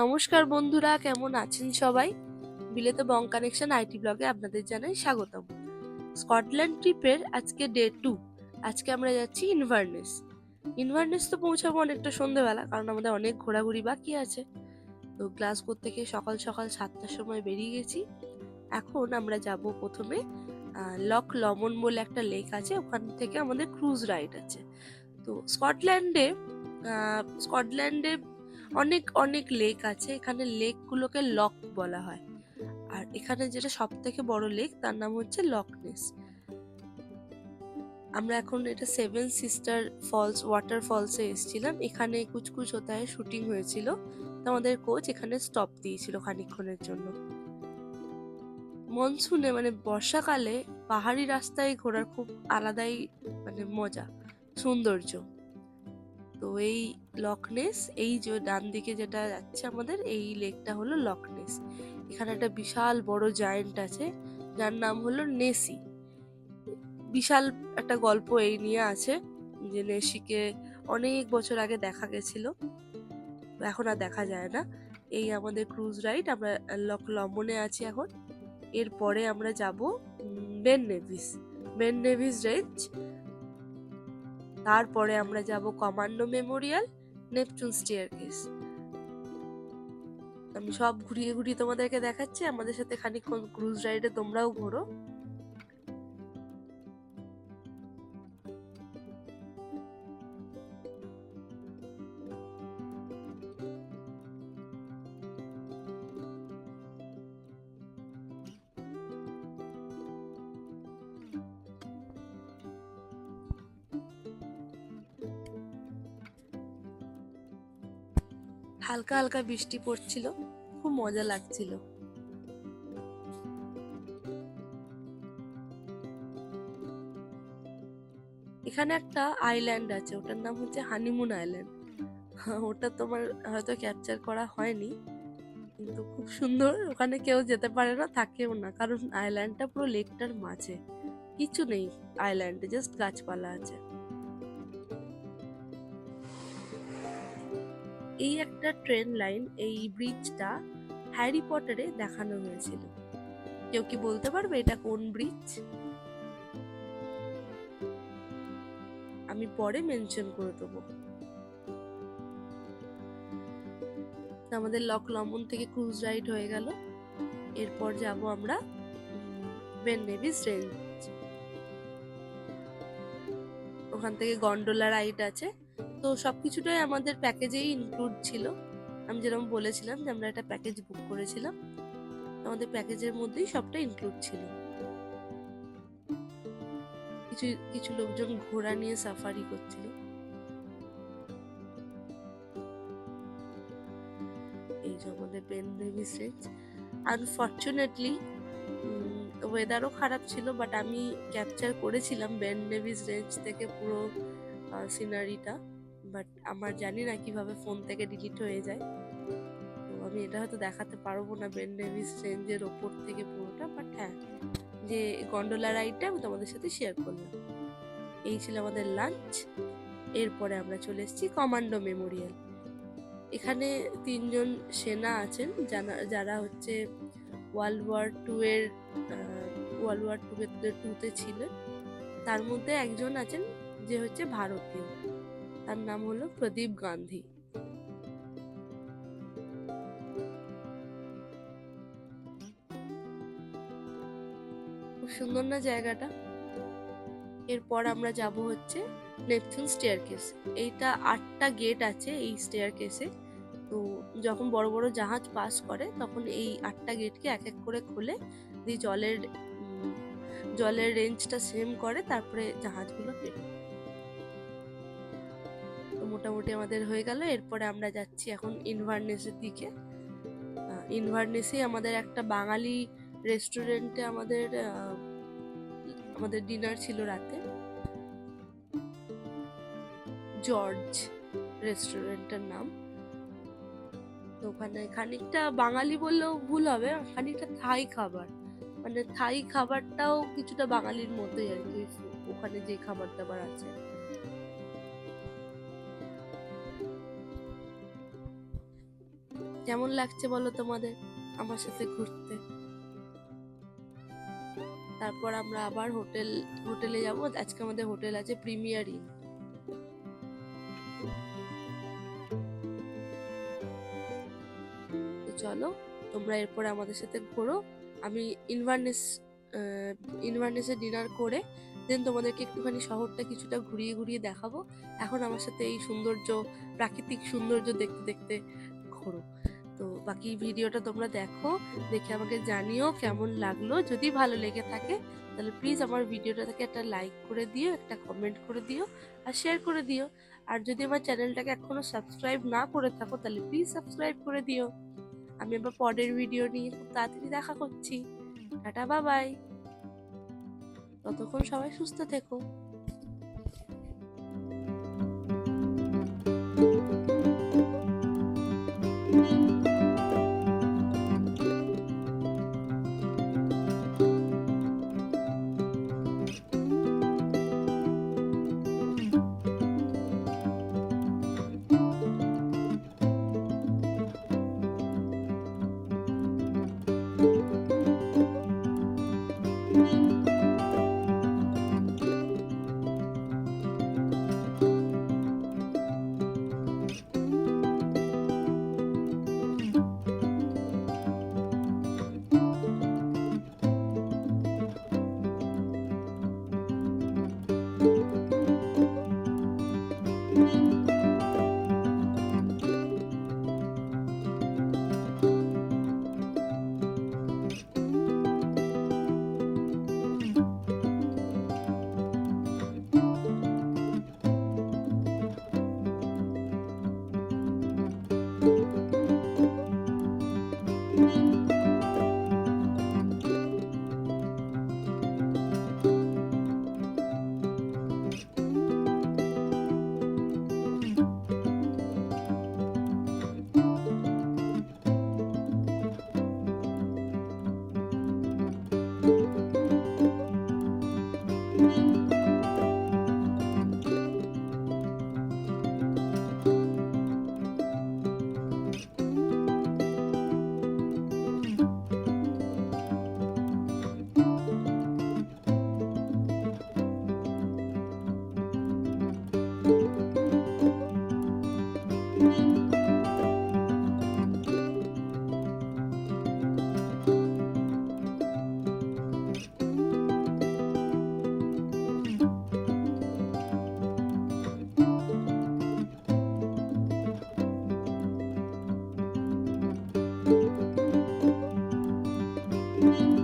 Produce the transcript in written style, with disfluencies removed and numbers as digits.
নমস্কার বন্ধুরা, কেমন আছেন সবাই? বিলেত বং কানেকশন আইটি ব্লগে আপনাদের জানাই স্বাগতম। স্কটল্যান্ড ট্রিপের আজকে ডে 2। আজকে আমরা যাচ্ছি ইনভারনেস। ইনভারনেস তো পৌঁছাবো অনেকটা সন্ধ্যেবেলা, কারণ আমাদের অনেক ঘোরাঘুরি বাকি আছে। তো গ্লাসগো থেকে সকাল সকাল 7টার সময় বেরিয়ে গেছি। এখন আমরা যাব প্রথমে লক লমন বলে একটা লেক আছে, ওখান থেকে আমাদের ক্রুজ রাইড আছে। তো স্কটল্যান্ডে অনেক অনেক লেক আছে। এখানে লেকগুলোকে লক বলা হয়। আর এখানে যেটা সব থেকে বড় লেক তার নাম হচ্ছে লক নেস। আমরা এখন এটা সেভেন সিস্টার ফলস ওয়াটার ফলসে এসেছিলাম। এখানে কুছ কুছ হোতা হ্যায় শুটিং হয়েছিল। তো আমাদের কোচ এখানে স্টপ দিয়েছিল খানিকক্ষণের জন্য। মনসুনে মানে বর্ষাকালে পাহাড়ি রাস্তায় ঘোরার খুব আলাদাই মজা, সৌন্দর্য। তো এই লকনেস, এই যে ডান দিকে যেটা যাচ্ছে আমাদের এই লেকটা হলো লকনেস। এখানে একটা বিশাল বড় জায়েন্ট আছে যার নাম হলো নেসি। বিশাল একটা গল্প এই নিয়ে আছে যে নেসিকে অনেক বছর আগে দেখা গেছিল, এখন আর দেখা যায় না। এই আমাদের ক্রুজ রাইড, আমরা লক লমনে আছি এখন। এরপরে আমরা যাব বেন নেভিস রেঞ্জ। তারপরে আমরা যাব কমান্ডো মেমোরিয়াল, নেপচুন স্টেয়ারকেস। আমি সব ঘুরিয়ে ঘুরিয়ে তোমাদেরকে দেখাচ্ছি। আমাদের সাথে খানিকক্ষণ ক্রুজ রাইডে তোমরাও ঘোরো। হালকা হালকা বৃষ্টি পড়ছিল, খুব মজা লাগছিল। এখানে একটা আইল্যান্ড আছে, ওটার নাম হচ্ছে হানিমুন আইল্যান্ড। ওটা তোমার হয়তো ক্যাপচার করা হয়নি, কিন্তু খুব সুন্দর। ওখানে কেউ যেতে পারে না, থাকেও না, কারণ আইল্যান্ডটা পুরো লেকটার মাঝে। কিছু নেই আইল্যান্ডে, জাস্ট গাছপালা আছে। এই একটা ট্রেন লাইন, এই ব্রিজটা হ্যারি পটারে দেখানো হয়েছিল। কেউ কি বলতে পারবে এটা কোন ব্রিজ? আমি পরে মেনশন করে দেবো। আমাদের লক লমন থেকে ক্রুজ রাইড হয়ে গেল। এরপর যাব আমরা বেন নেভিস রেঞ্জ। ওখান থেকে গন্ডোলা রাইড আছে। তো সবকিছুটাই আমাদের প্যাকেজেই ইনক্লুড ছিল। আমি যেরকম বলেছিলাম যে আমরা একটা প্যাকেজ বুক করেছিলাম, আমাদের প্যাকেজের মধ্যেই সবটা ইনক্লুড ছিল। কিছু কিছু লোকজন ঘোড়া নিয়ে সাফারি করছিল। এই যে আমাদের বেন নেভিস রেঞ্জ। আনফর্চুনেটলি ওয়েদারও খারাপ ছিল, বাট আমি ক্যাপচার করেছিলাম বেন নেভিস রেঞ্জ থেকে পুরো সিনারিটা। বাট আমার জানি না কিভাবে ফোন থেকে ডিলিট হয়ে যায়, তো আমি এটা হয়তো দেখাতে পারবো না বেন নেভিস রেঞ্জের ওপর থেকে পুরোটা। বাট হ্যাঁ, যে গন্ডোলা রাইডটা আমি তোমাদের সাথে শেয়ার করলাম। এই ছিল আমাদের লাঞ্চ। এরপরে আমরা চলে এসেছি কমান্ডো মেমোরিয়াল। এখানে 3জন সেনা আছেন যারা হচ্ছে ওয়ার্ল্ড ওয়ার টুতে ছিলেন। তার মধ্যে একজন আছেন যে হচ্ছে ভারতীয়, তার নাম হলো প্রদীপ গান্ধী। খুব সুন্দর না জায়গাটা? এরপর আমরা যাব হচ্ছে নেপচুন স্টেয়ারকেস। এইটা 8টা গেট আছে এই স্টেয়ারকেসে। তো যখন বড় বড় জাহাজ পাস করে তখন এই 8টা গেটকে এক এক করে খুলে দিয়ে জলের রেঞ্জটা সেম করে, তারপরে জাহাজগুলো বেরোয়। তো মোটামুটি আমাদের হয়ে গেল। এরপরে আমরা যাচ্ছি এখন ইনভারনেসের দিকে। ইনভারনেসে আমাদের একটা বাঙালি রেস্টুরেন্টে আমাদের ডিনার ছিল রাতে। জর্জ রেস্টুরেন্টের নাম। তো ওখানে খানিকটা বাঙালি বললেও ভুল হবে, খানিকটা থাই খাবার, মানে থাই খাবারটাও কিছুটা বাঙালির মতোই আর কি, ওখানে যে খাবার দাবার আছে। কেমন লাগছে বলো তোমাদের আমার সাথে ঘুরতে? তারপর আমরা আবার হোটেলে যাব। আজকে আমাদের হোটেল আছে প্রিমিয়ার ইন। তো চলো তোমরা এরপর আমাদের সাথে ঘোরো। আমি ইনভারনেস ইনভারনেসে ডিনার করে দেন তোমাদেরকে একটুখানি শহরটা কিছুটা ঘুরিয়ে ঘুরিয়ে দেখাবো। এখন আমার সাথে এই প্রাকৃতিক সৌন্দর্য দেখতে দেখতে ঘোরো। তো বাকি ভিডিওটা তোমরা দেখো, দেখে আমাকে জানিও কেমন লাগলো। যদি ভালো লেগে থাকে তাহলে প্লিজ আমার ভিডিওটাকে একটা লাইক করে দিও, একটা কমেন্ট করে দিও আর শেয়ার করে দিও। আর যদি আমার চ্যানেলটাকে এখনো সাবস্ক্রাইব না করে থাকো তাহলে প্লিজ সাবস্ক্রাইব করে দিও। আমি আবার পরের ভিডিও নিয়ে খুব তাড়াতাড়ি দেখা করছি। Tata, bye bye. ততক্ষণ সবাই সুস্থ থেকো। thank you